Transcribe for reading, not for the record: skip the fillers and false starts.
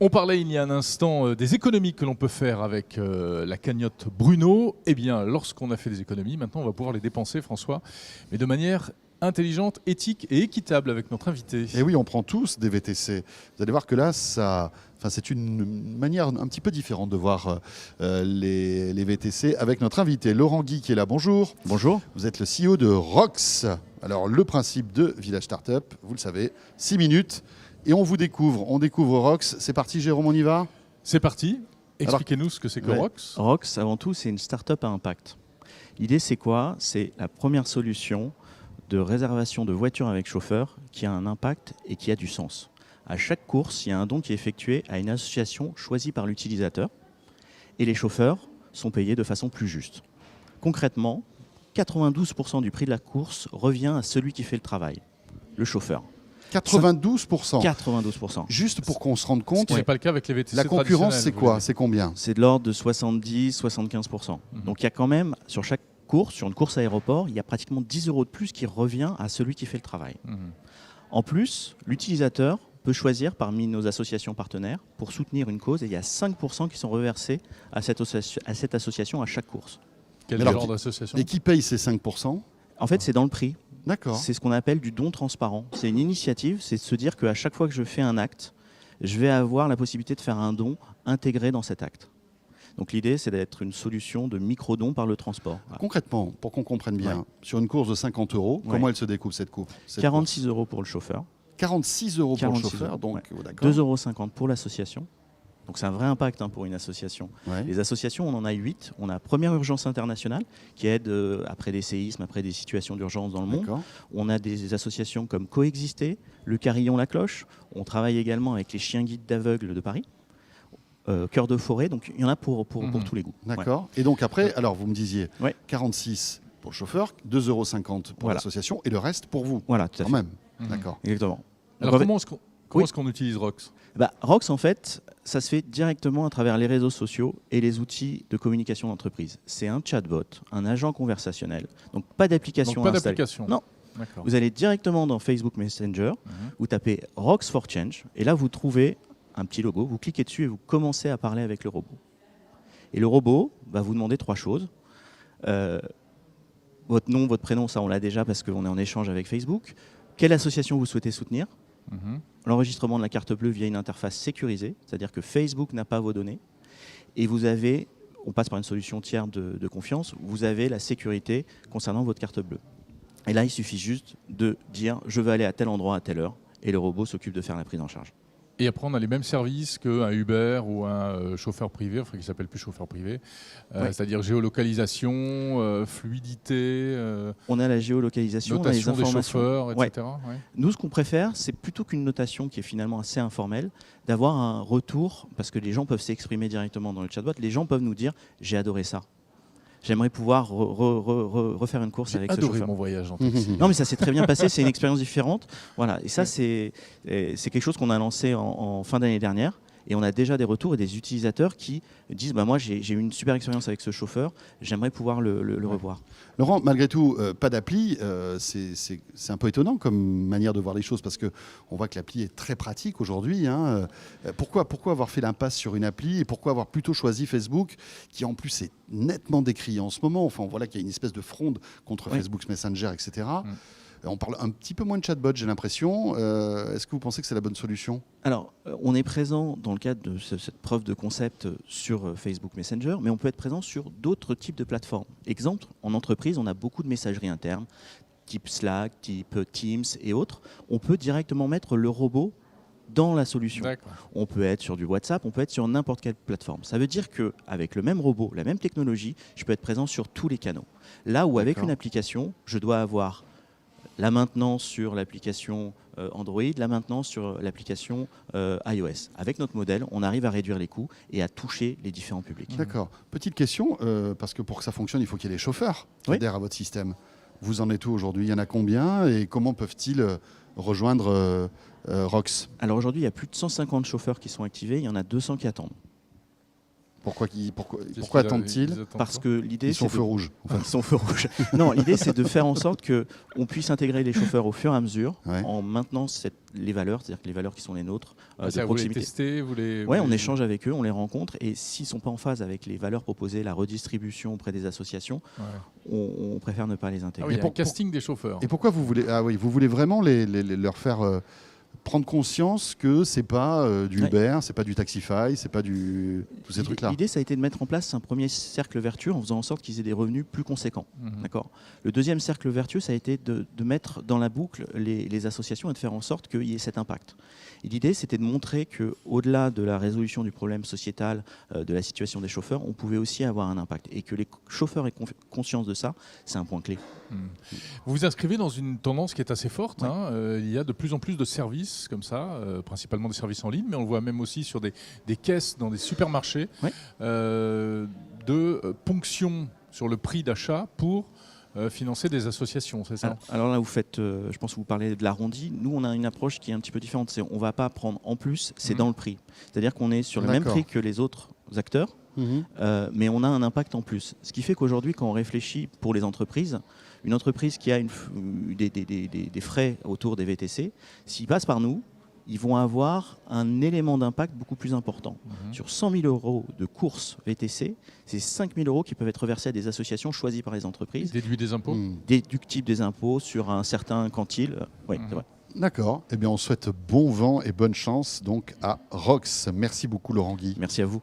On parlait il y a un instant des économies que l'on peut faire avec la cagnotte Bruno. Eh bien, lorsqu'on a fait des économies, maintenant on va pouvoir les dépenser, François, mais de manière intelligente, éthique et équitable avec notre invité. Et oui, on prend tous des VTC. Vous allez voir que là, c'est une manière un petit peu différente de voir les VTC avec notre invité, Laurent Guy, qui est là. Bonjour. Bonjour. Vous êtes le CEO de ROX. Alors, le principe de Village Startup, vous le savez, 6 minutes. Et on vous découvre. On découvre ROX. C'est parti, Jérôme, on y va ? C'est parti. Expliquez-nous ce que c'est que ROX. ROX, avant tout, c'est une start-up à impact. L'idée, c'est quoi ? C'est la première solution de réservation de voitures avec chauffeur qui a un impact et qui a du sens. À chaque course, il y a un don qui est effectué à une association choisie par l'utilisateur et les chauffeurs sont payés de façon plus juste. Concrètement, 92% du prix de la course revient à celui qui fait le travail, le chauffeur. 92%. 92%. Juste pour qu'on se rende compte, Ce n'est pas le cas avec les VTC la concurrence, c'est quoi ? traditionnels, C'est combien ? C'est de l'ordre de 70-75%. Donc il y a quand même, sur chaque course, sur une course aéroport, il y a pratiquement 10 € de plus qui revient à celui qui fait le travail. En plus, l'utilisateur peut choisir parmi nos associations partenaires pour soutenir une cause et il y a 5% qui sont reversés à cette association à chaque course. Quel genre d'association ? Et qui paye ces 5% ? En fait, c'est dans le prix. D'accord. C'est ce qu'on appelle du don transparent. C'est une initiative, c'est de se dire qu'à chaque fois que je fais un acte, je vais avoir la possibilité de faire un don intégré dans cet acte. Donc l'idée, c'est d'être une solution de micro-don par le transport. Voilà. Concrètement, pour qu'on comprenne bien, sur une course de 50 €, comment elle se découpe cette course ? 46 € pour le chauffeur. 46 € pour le chauffeur, donc d'accord. 2,50 € pour l'association. Donc c'est un vrai impact pour une association. Ouais. Les associations, on en a 8. On a Première Urgence Internationale qui aide après des séismes, après des situations d'urgence dans le monde. D'accord. On a des associations comme Coexister, Le Carillon La Cloche. On travaille également avec les chiens guides d'aveugles de Paris. Cœur de forêt, donc il y en a pour tous les goûts. D'accord. Ouais. Et donc après, alors vous me disiez 46 pour le chauffeur, 2,50 € pour l'association et le reste pour vous. Voilà, tout à fait. Quand même. D'accord. Exactement. Alors comment est-ce qu'on utilise ROX ? ROX, en fait, ça se fait directement à travers les réseaux sociaux et les outils de communication d'entreprise. C'est un chatbot, un agent conversationnel, donc pas d'application Donc pas installée. d'application. Non. D'accord. Vous allez directement dans Facebook Messenger, vous tapez ROX for Change, et là vous trouvez un petit logo, vous cliquez dessus et vous commencez à parler avec le robot. Et le robot va vous demander 3 choses. Votre nom, votre prénom, ça on l'a déjà parce qu'on est en échange avec Facebook. Quelle association vous souhaitez soutenir ? L'enregistrement de la carte bleue via une interface sécurisée, c'est-à-dire que Facebook n'a pas vos données. Et vous avez, on passe par une solution tiers de confiance, vous avez la sécurité concernant votre carte bleue. Et là, il suffit juste de dire « je veux aller à tel endroit à telle heure » et le robot s'occupe de faire la prise en charge. Et après, on a les mêmes services qu'un Uber ou un chauffeur privé, enfin qui ne s'appelle plus chauffeur privé, c'est-à-dire géolocalisation, fluidité, on a la géolocalisation, notation on a les informations. des chauffeurs, etc. Ouais. Nous, ce qu'on préfère, c'est plutôt qu'une notation qui est finalement assez informelle, d'avoir un retour, parce que les gens peuvent s'exprimer directement dans le chatbot, les gens peuvent nous dire « j'ai adoré ça ». J'aimerais pouvoir refaire une course avec ce chauffeur. J'ai adoré mon voyage en taxi. Non, mais ça s'est très bien passé, c'est une expérience différente. Voilà. Et ça, c'est quelque chose qu'on a lancé en fin d'année dernière. Et on a déjà des retours et des utilisateurs qui disent moi, j'ai eu une super expérience avec ce chauffeur, j'aimerais pouvoir le revoir. Laurent, malgré tout, pas d'appli, c'est un peu étonnant comme manière de voir les choses parce qu'on voit que l'appli est très pratique aujourd'hui. Pourquoi avoir fait l'impasse sur une appli et pourquoi avoir plutôt choisi Facebook qui en plus est nettement décrié en ce moment ? Enfin, voilà qu'il y a une espèce de fronde contre Facebook Messenger, etc. On parle un petit peu moins de chatbot, j'ai l'impression. Est-ce que vous pensez que c'est la bonne solution ? Alors, on est présent dans le cadre de cette preuve de concept sur Facebook Messenger, mais on peut être présent sur d'autres types de plateformes. Exemple, en entreprise, on a beaucoup de messagerie interne, type Slack, type Teams et autres. On peut directement mettre le robot dans la solution. On peut être sur du WhatsApp, on peut être sur n'importe quelle plateforme. Ça veut dire qu'avec le même robot, la même technologie, je peux être présent sur tous les canaux. Là où avec une application, je dois avoir la maintenance sur l'application Android, la maintenance sur l'application iOS. Avec notre modèle, on arrive à réduire les coûts et à toucher les différents publics. D'accord. Petite question, parce que pour que ça fonctionne, il faut qu'il y ait des chauffeurs qui adhèrent à votre système. Vous en êtes où aujourd'hui ? Il y en a combien et comment peuvent-ils rejoindre ROX ? Alors aujourd'hui, il y a plus de 150 chauffeurs qui sont activés, il y en a 200 qui attendent. Pourquoi Qu'est-ce qu'ils attendent-ils? attendent Parce quoi que l'idée, Ils sont c'est feu rouge. Enfin, Ils sont feu rouge. Non, l'idée, c'est de faire en sorte qu'on puisse intégrer les chauffeurs au fur et à mesure Ouais. en maintenant les valeurs, c'est-à-dire que les valeurs qui sont les nôtres de vous les proximité. testez, Oui, on échange avec eux, on les rencontre, et s'ils ne sont pas en phase avec les valeurs proposées, la redistribution auprès des associations, Ouais. on préfère ne pas les Ah intégrer. oui, il y a un casting des chauffeurs. et pourquoi vous voulez... Ah oui, vous voulez vraiment leur faire prendre conscience que c'est pas du Ouais. Uber, c'est pas du Taxify, c'est pas tous ces trucs-là. L'idée, ça a été de mettre en place un premier cercle vertueux en faisant en sorte qu'ils aient des revenus plus conséquents. Mhm. D'accord. Le deuxième cercle vertueux, ça a été de mettre dans la boucle les associations et de faire en sorte qu'il y ait cet impact. Et l'idée, c'était de montrer qu'au-delà de la résolution du problème sociétal, de la situation des chauffeurs, on pouvait aussi avoir un impact. Et que les chauffeurs aient conscience de ça, c'est un point clé. Vous vous inscrivez dans une tendance qui est assez forte. Ouais. Il y a de plus en plus de services comme ça, principalement des services en ligne, mais on le voit même aussi sur des caisses dans des supermarchés, Ouais. de ponction sur le prix d'achat pour financer des associations, c'est ça? Alors là, vous faites, je pense que vous parlez de l'arrondi. Nous, on a une approche qui est un petit peu différente. On ne va pas prendre en plus, c'est dans le prix. C'est-à-dire qu'on est sur le même D'accord. prix que les autres acteurs, Mhm. mais on a un impact en plus. Ce qui fait qu'aujourd'hui, quand on réfléchit pour les entreprises, une entreprise qui a des frais autour des VTC, s'ils passent par nous, ils vont avoir un élément d'impact beaucoup plus important. Sur 100 000 euros de courses VTC, c'est 5 000 euros qui peuvent être versés à des associations choisies par les entreprises, Déduit des impôts. Mhm. déductibles des impôts sur un certain quantile. Oui, c'est vrai. D'accord. Eh bien, on souhaite bon vent et bonne chance donc à Rox. Merci beaucoup, Laurent Guy. Merci à vous.